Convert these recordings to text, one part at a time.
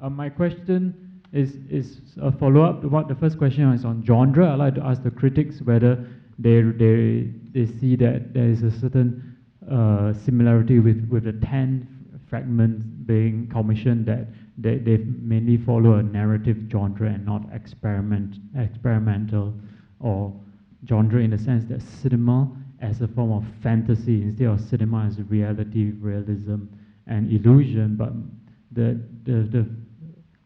My question is a follow-up to what the first question is on genre. I'd like to ask the critics whether they see that there is a certain similarity with the 10 fragments being commissioned, that they mainly follow a narrative genre and not experimental or genre, in the sense that cinema as a form of fantasy instead of cinema as reality, realism, and illusion. But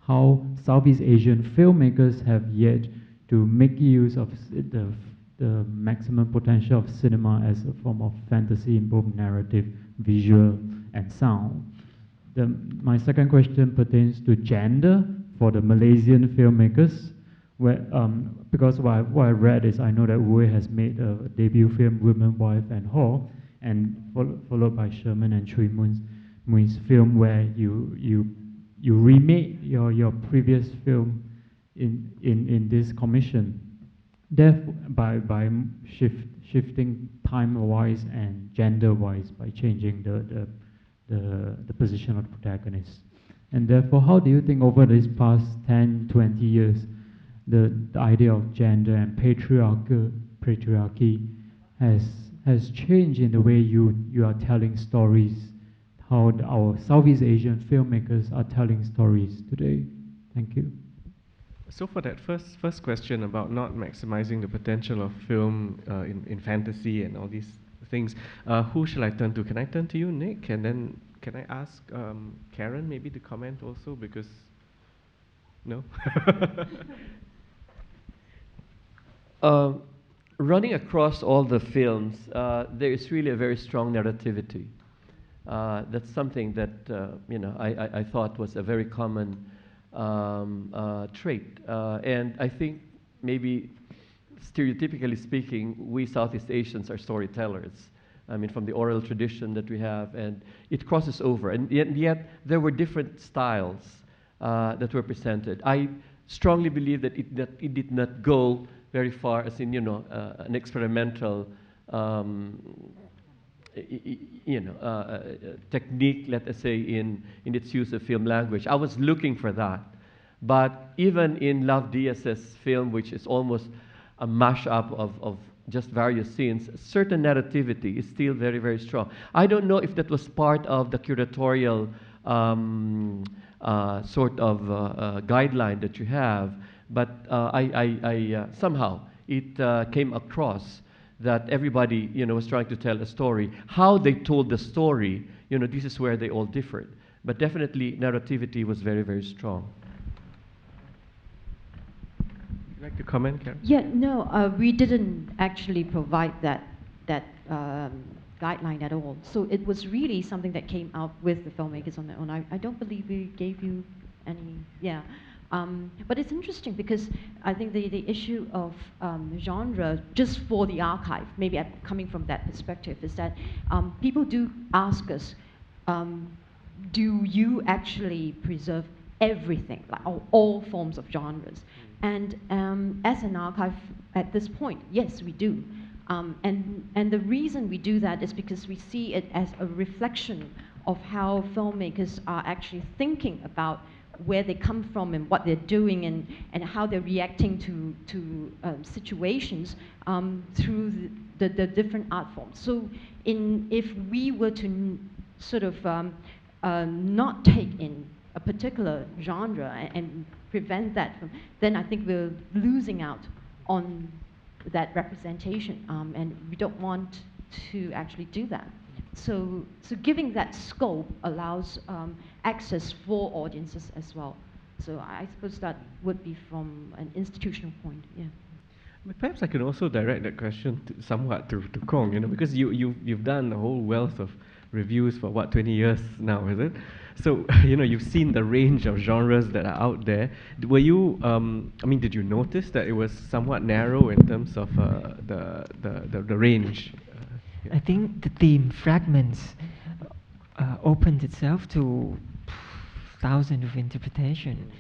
how Southeast Asian filmmakers have yet to make use of the maximum potential of cinema as a form of fantasy in both narrative, visual, and sound. My second question pertains to gender for the Malaysian filmmakers, where, because what I read is, I know that U-WEI has made a debut film, Woman, Wife, and Whore, and followed by SHERMAN and CHUI Mui's film, where you remade your previous film in this commission. Therefore, by shifting time-wise and gender-wise, by changing the position of the protagonist. And therefore, how do you think over these past 10, 20 years, the idea of gender and patriarchy has changed in the way you are telling stories, how our Southeast Asian filmmakers are telling stories today? Thank you. So for that first question about not maximizing the potential of film in fantasy and all these things, who shall I turn to? Can I turn to you, Nick? And then can I ask Karen maybe to comment also, because, no? Running across all the films, there is really a very strong narrativity. That's something that I thought was a very common trait. And I think maybe stereotypically speaking, we Southeast Asians are storytellers. I mean, from the oral tradition that we have, and it crosses over. And yet there were different styles that were presented. I strongly believe that it did not go very far, as in, an experimental technique, let us say, in its use of film language. I was looking for that. But even in Love Diaz's film, which is almost a mashup of just various scenes, certain narrativity is still very, very strong. I don't know if that was part of the curatorial sort of guideline that you have, but somehow it came across that everybody, was trying to tell a story. How they told the story, this is where they all differed. But definitely, narrativity was very, very strong. Would you like to comment, Karen? Yeah, no, we didn't actually provide that guideline at all. So it was really something that came out with the filmmakers on their own. I don't believe we gave you any, yeah. But it's interesting because I think the issue of genre, just for the archive, maybe coming from that perspective, is that people do ask us, do you actually preserve everything, like all forms of genres? And as an archive at this point, yes, we do. And the reason we do that is because we see it as a reflection of how filmmakers are actually thinking about where they come from and what they're doing, and how they're reacting to situations through the different art forms. So if we were to sort of not take in a particular genre and prevent that from, then I think we're losing out on that representation, and we don't want to actually do that. So giving that scope allows access for audiences as well. So I suppose that would be from an institutional point, yeah. But perhaps I can also direct that question somewhat to Kong, because you've done a whole wealth of reviews for what, 20 years now, is it? So, you've seen the range of genres that are out there. Were you, did you notice that it was somewhat narrow in terms of the range? I think the theme Fragments opened itself to thousands of interpretation.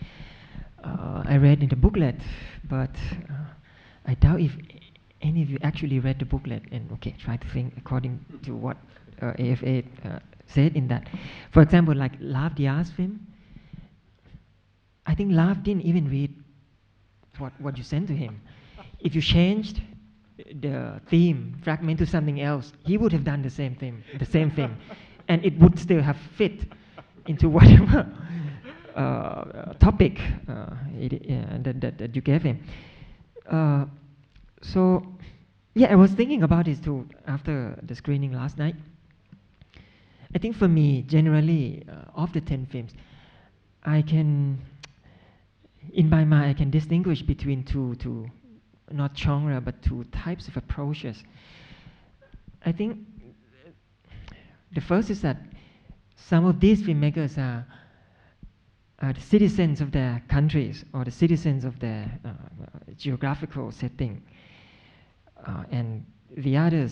I read in the booklet, but I doubt if any of you actually read the booklet and try to think according to what AFA said in that. For example, like Love Diaz's film, I think Lav didn't even read what you sent to him. If you changed the theme fragment to something else, he would have done the same thing, and it would still have fit into whatever topic that you gave him. So, yeah, I was thinking about this too after the screening last night. I think for me, generally, of the 10 films, I can, in my mind, I can distinguish between two, not genre, but two types of approaches. I think the first is that some of these filmmakers are the citizens of their countries or the citizens of their geographical setting, and the other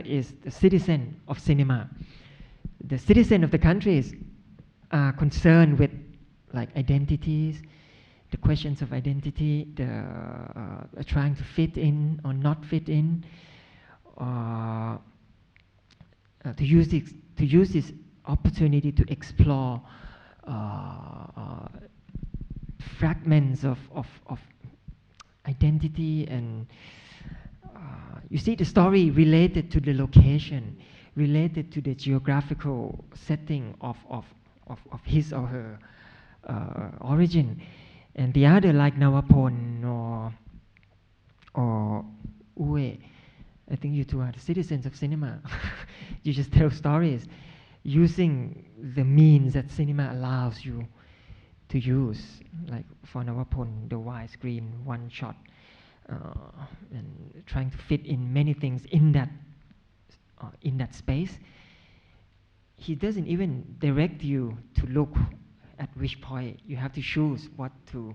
is the citizen of cinema. The citizen of the countries are concerned with like identities, the questions of identity, the trying to fit in or not fit in, to use this opportunity to explore fragments of identity, and you see the story related to the location, related to the geographical setting of his or her origin. And the other, like NAWAPOL or U-WEI, I think you two are the citizens of cinema. You just tell stories using the means that cinema allows you to use. Like for NAWAPOL, the widescreen, one shot, and trying to fit in many things in that space. He doesn't even direct you to look at which point. You have to choose what to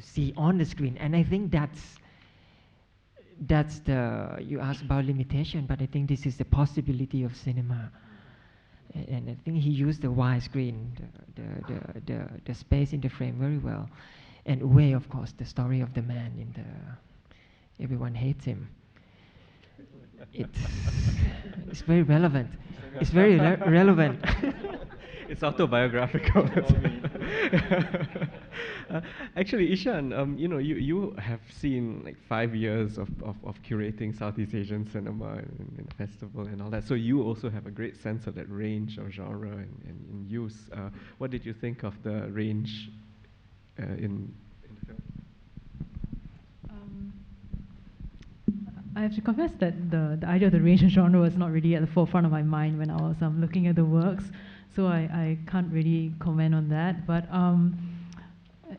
see on the screen. And I think that's the, you asked about limitation, but I think this is the possibility of cinema. And I think he used the widescreen, the space in the frame very well. And U-WEI, of course, the story of the man in the, everyone hates him. It's very relevant. It's very relevant. It's autobiographical. Actually, I-SHAN, you have seen like 5 years of curating Southeast Asian cinema in the festival and all that. So you also have a great sense of that range of genre and use. What did you think of the range in the film? I have to confess that the idea of the range and genre was not really at the forefront of my mind when I was looking at the works, so I can't really comment on that. But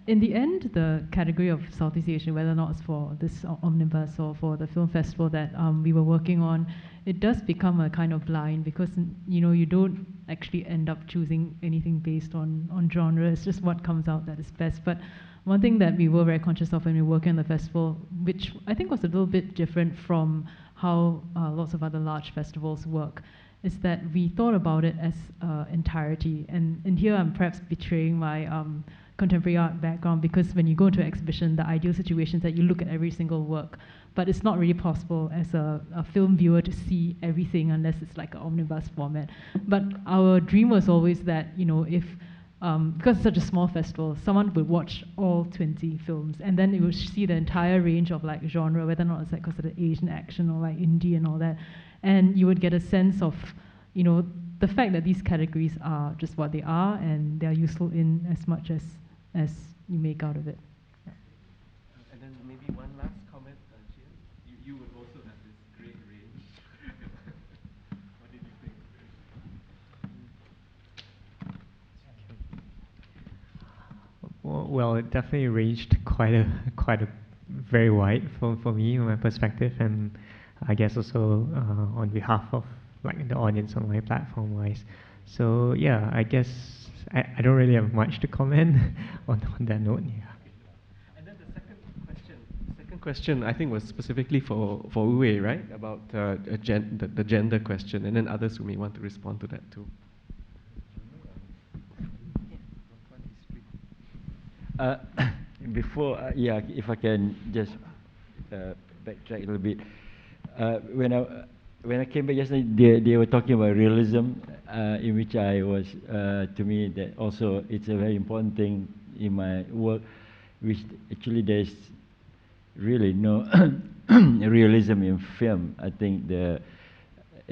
in the end, the category of Southeast Asian, whether or not it's for this omnibus or for the film festival that we were working on, it does become a kind of blind, because you don't actually end up choosing anything based on genre. It's just what comes out that is best. But one thing that we were very conscious of when we were working on the festival, which I think was a little bit different from how lots of other large festivals work, is that we thought about it as entirety. And here I'm perhaps betraying my contemporary art background, because when you go into an exhibition, the ideal situation is that you look at every single work. But it's not really possible as a film viewer to see everything unless it's like an omnibus format. But our dream was always that, if because it's such a small festival, someone would watch all 20 films, and then it would see the entire range of like genre, whether or not it's like considered Asian action or like indie and all that, and you would get a sense of, the fact that these categories are just what they are, and they are useful in as much as you make out of it. Yeah. And then maybe one last comment, Jian. You would also have this great range. What did you think? Well, it definitely ranged quite a very wide for me, from my perspective, and I guess also on behalf of like the audience on my platform wise. So yeah, I guess I don't really have much to comment on that note. Yeah. And then the second question I think was specifically for U-WEI, right? About the gender question, and then others who may want to respond to that too. If I can just backtrack a little bit. When I came back yesterday, they were talking about realism, in which I was, to me, that also it's a very important thing in my work, which actually there's really no realism in film. I think the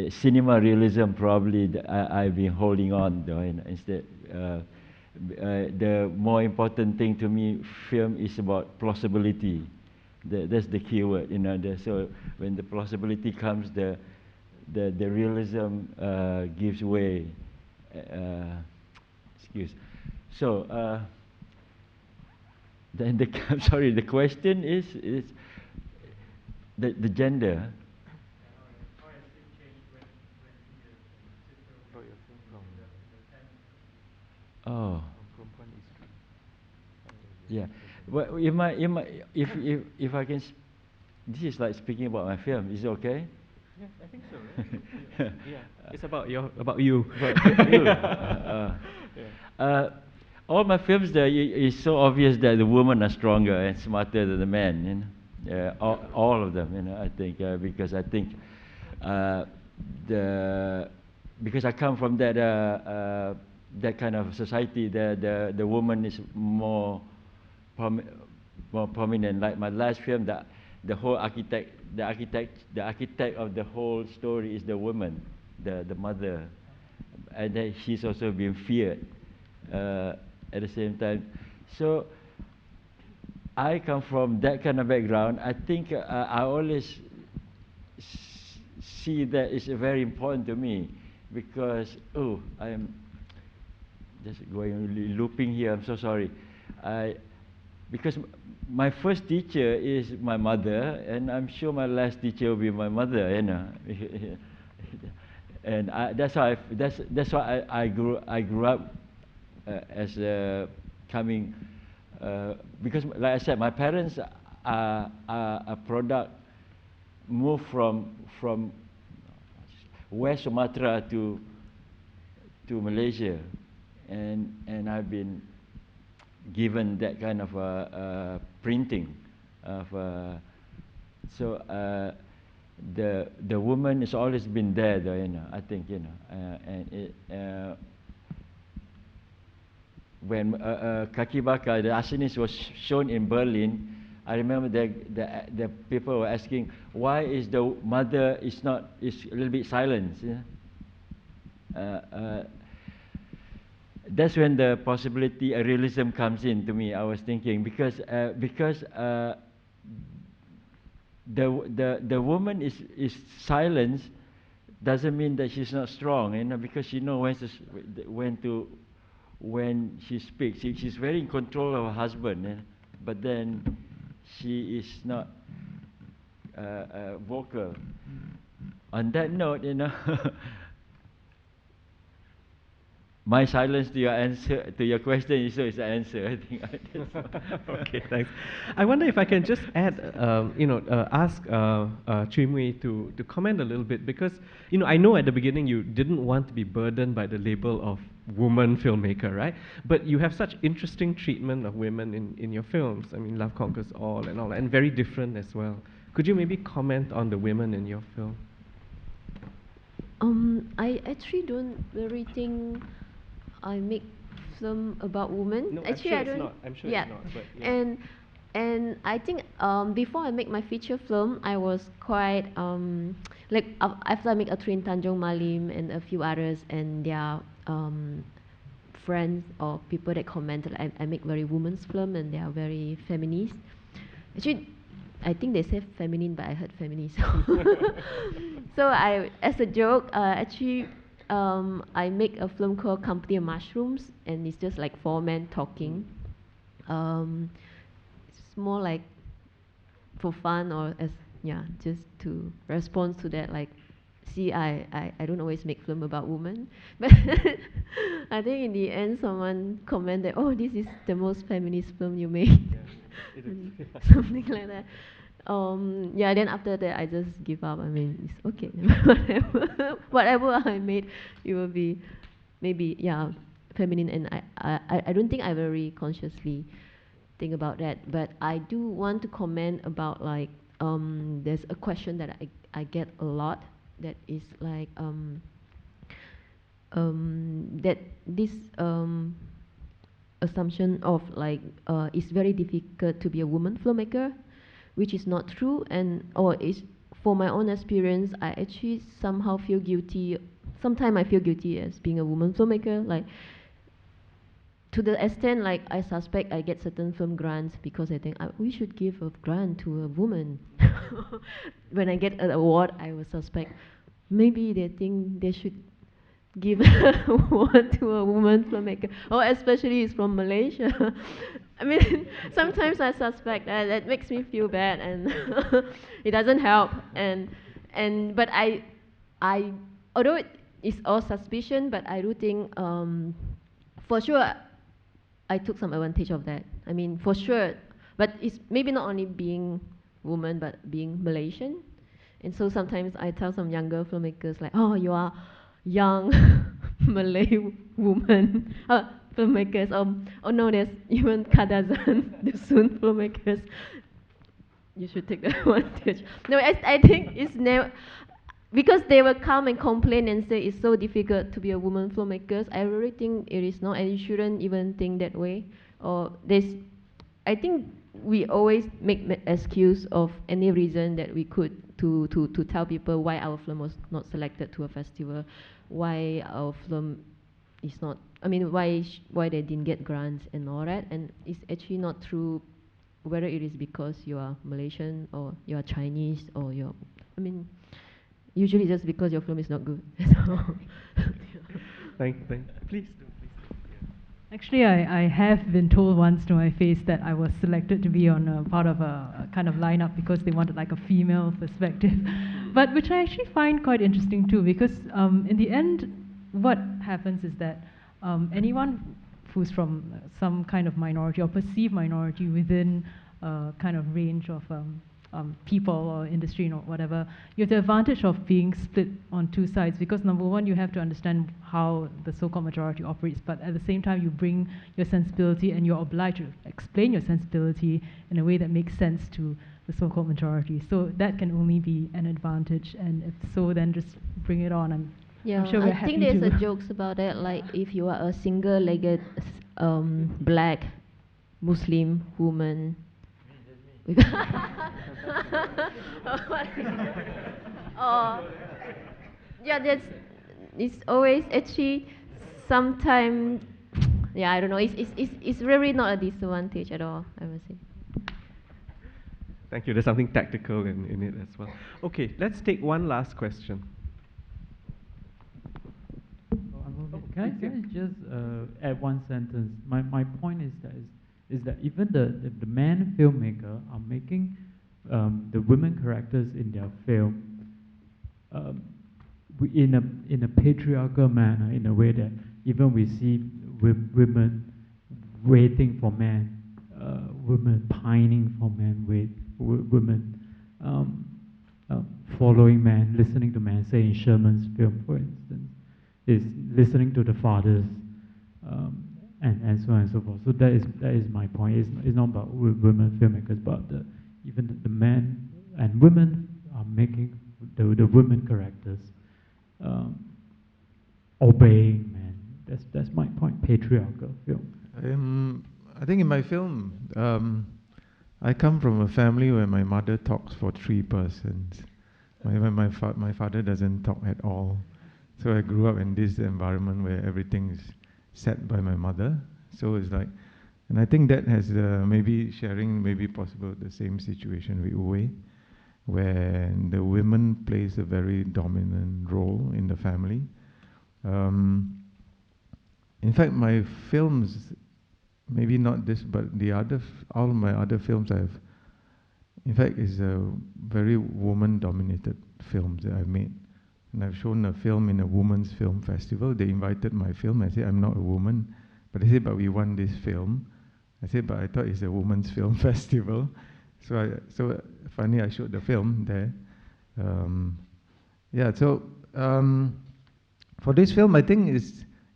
cinema realism probably I've been holding on though, instead. The more important thing to me, film is about plausibility. That's the key word, you know. So when the plausibility comes, the realism gives way. So then sorry, the question is the gender. Oh. Yeah. Well, if I can, this is like speaking about my film. Is it okay? Yeah, I think so. Right? Yeah, it's about you. All my films, there is so obvious that the women are stronger and smarter than the men. You know? All of them. You know, I think because I think because I come from that that kind of society, the woman is more prominent. Like my last film, the whole architect of the whole story is the woman, the mother, and then she's also being feared at the same time. So I come from that kind of background. I think I always see that it's very important to me, because I'm just going looping here. I'm so sorry. Because my first teacher is my mother, and I'm sure my last teacher will be my mother, you know. And that's why I grew up as coming because, like I said, my parents are a product moved from West Sumatra to Malaysia, and I've been given that kind of printing of so the woman has always been there though, you know. I think, you know, and it when Kaki Bakar, the arsonist, was shown in Berlin, I remember the people were asking, why is the mother is a little bit silent, you know? That's when the possibility, realism comes in to me. I was thinking because the woman is silent doesn't mean that she's not strong, you know, because she knows when she speaks. She's very in control of her husband, you know, but then she is not vocal. On that note, you know. My silence to your answer, to your question, is an answer. I think. Okay, thanks. I wonder if I can just add, ask Chui to comment a little bit, because I know at the beginning you didn't want to be burdened by the label of woman filmmaker, right? But you have such interesting treatment of women in your films. I mean, Love Conquers All, and very different as well. Could you maybe comment on the women in your film? I actually don't really think I make film about women. No, actually, I'm sure it's not. I'm sure yeah. it's not. But yeah. And I think before I make my feature film, I was quite like after I make a Train Tanjung Malim and a few others, and their friends or people that commented, I make very women's film and they are very feminist. Actually, I think they say feminine, but I heard feminist. So as a joke, actually, I make a film called Company of Mushrooms, and it's just like 4 men talking. It's more like for fun, or just to respond to that. Like, see, I don't always make film about women, but I think in the end, someone commented, "Oh, this is the most feminist film you made." Yeah, something like that. Then after that I just give up. I mean, it's okay. Whatever I made, it will be maybe feminine, and I don't think I very consciously think about that. But I do want to comment about, like, there's a question that I get a lot, that is like that this assumption of like it's very difficult to be a woman filmmaker, which is not true, and or is for my own experience, I actually somehow feel guilty. Sometimes I feel guilty as being a woman filmmaker, like to the extent like I suspect I get certain film grants because I think we should give a grant to a woman. When I get an award, I will suspect maybe they think they should give an award to a woman filmmaker, or especially it's from Malaysia. I mean, sometimes I suspect that. That makes me feel bad, and it doesn't help. But I although it's all suspicion, but I do think for sure I took some advantage of that. I mean, for sure, but it's maybe not only being woman, but being Malaysian. And so sometimes I tell some younger filmmakers like, oh, you are young Malay woman filmmakers. Oh no, there's even Kadazan, the soon filmmakers. You should take the advantage. No, I think it's never, because they will come and complain and say it's so difficult to be a woman filmmaker. I really think it is not, and you shouldn't even think that way. Or I think we always make excuse of any reason that we could to tell people why our film was not selected to a festival, why our film is not, I mean, why they didn't get grants and all that. And it's actually not true, whether it is because you are Malaysian or you are Chinese or you're, I mean, usually just because your film is not good. Thank you. Please do. Actually, I have been told once to my face that I was selected to be on a part of a kind of lineup because they wanted like a female perspective, but which I actually find quite interesting too, because in the end, what happens is that anyone who's from some kind of minority or perceived minority within a kind of range of people or industry or whatever, you have the advantage of being split on two sides, because number one, you have to understand how the so-called majority operates, but at the same time you bring your sensibility and you're obliged to explain your sensibility in a way that makes sense to the so-called majority. So that can only be an advantage, and if so, then just bring it on. I'm sure we're happy to. I think there's a jokes about it, like if you are a single-legged black Muslim woman. Yeah, it's always actually sometimes, yeah, I don't know, it's really not a disadvantage at all, I would say. Thank you. There's something tactical in it as well. Okay, let's take one last question. Can I just add one sentence? My point is that even the man filmmaker are making the women characters in their film in a patriarchal manner, in a way that even we see women waiting for men, women pining for men, women following men, listening to men. Say in Sherman's film, for instance, is listening to the fathers. And so on and so forth. So that is my point. It's not about women filmmakers, but even the men and women are making the women characters obeying men. That's my point. Patriarchal film. I think in my film, I come from a family where my mother talks for 3 persons. My father doesn't talk at all. So I grew up in this environment where everything is set by my mother. So it's like, and I think that has maybe sharing, maybe possible the same situation with U-WEI, where the women plays a very dominant role in the family. In fact, my films, maybe not this, but the other, all my other films in fact, is a very woman-dominated films that I've made. And I've shown a film in a women's film festival. They invited my film. I said, I'm not a woman. But they said, but we won this film. I said, but I thought it's a women's film festival. So finally I showed the film there. For this film, I think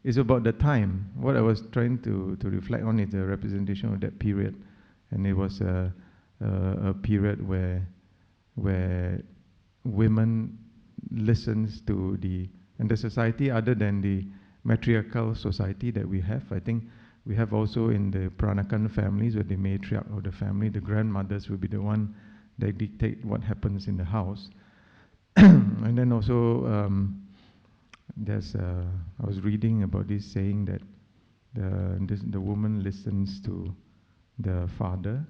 it's about the time. What I was trying to reflect on is the representation of that period. And it was a period where women listens to the society, other than the matriarchal society that we have. I think we have also in the Peranakan families, where the matriarch of the family, the grandmothers will be the one that dictate what happens in the house. And then also, I was reading about this saying that the woman listens to the father,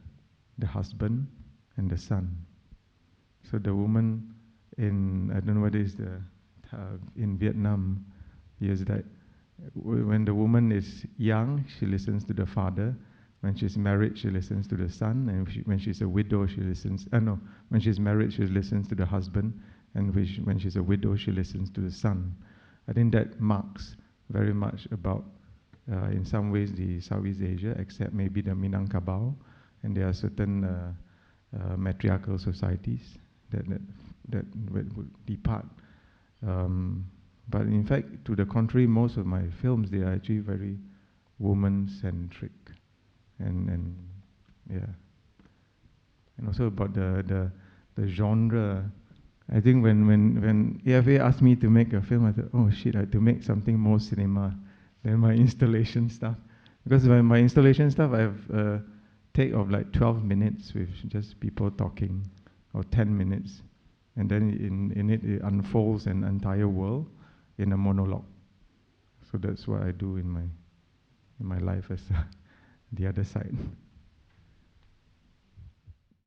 the husband, and the son. So the woman I don't know what is in Vietnam, is that when the woman is young, she listens to the father. When she's married, she listens to the son. And when she's a widow, she listens, when she's married, she listens to the husband. And when she's a widow, she listens to the son. I think that marks very much about, in some ways, the Southeast Asia, except maybe the Minangkabau. And there are certain matriarchal societies that would depart. But in fact, to the contrary, most of my films, they are actually very woman-centric. And yeah. And also about the genre, I think when EFA asked me to make a film, I thought, oh shit, I have to make something more cinema than my installation stuff. Because my installation stuff, I have a take of like 12 minutes with just people talking, or 10 minutes. And then in it unfolds an entire world in a monologue. So that's what I do in my life as the other side.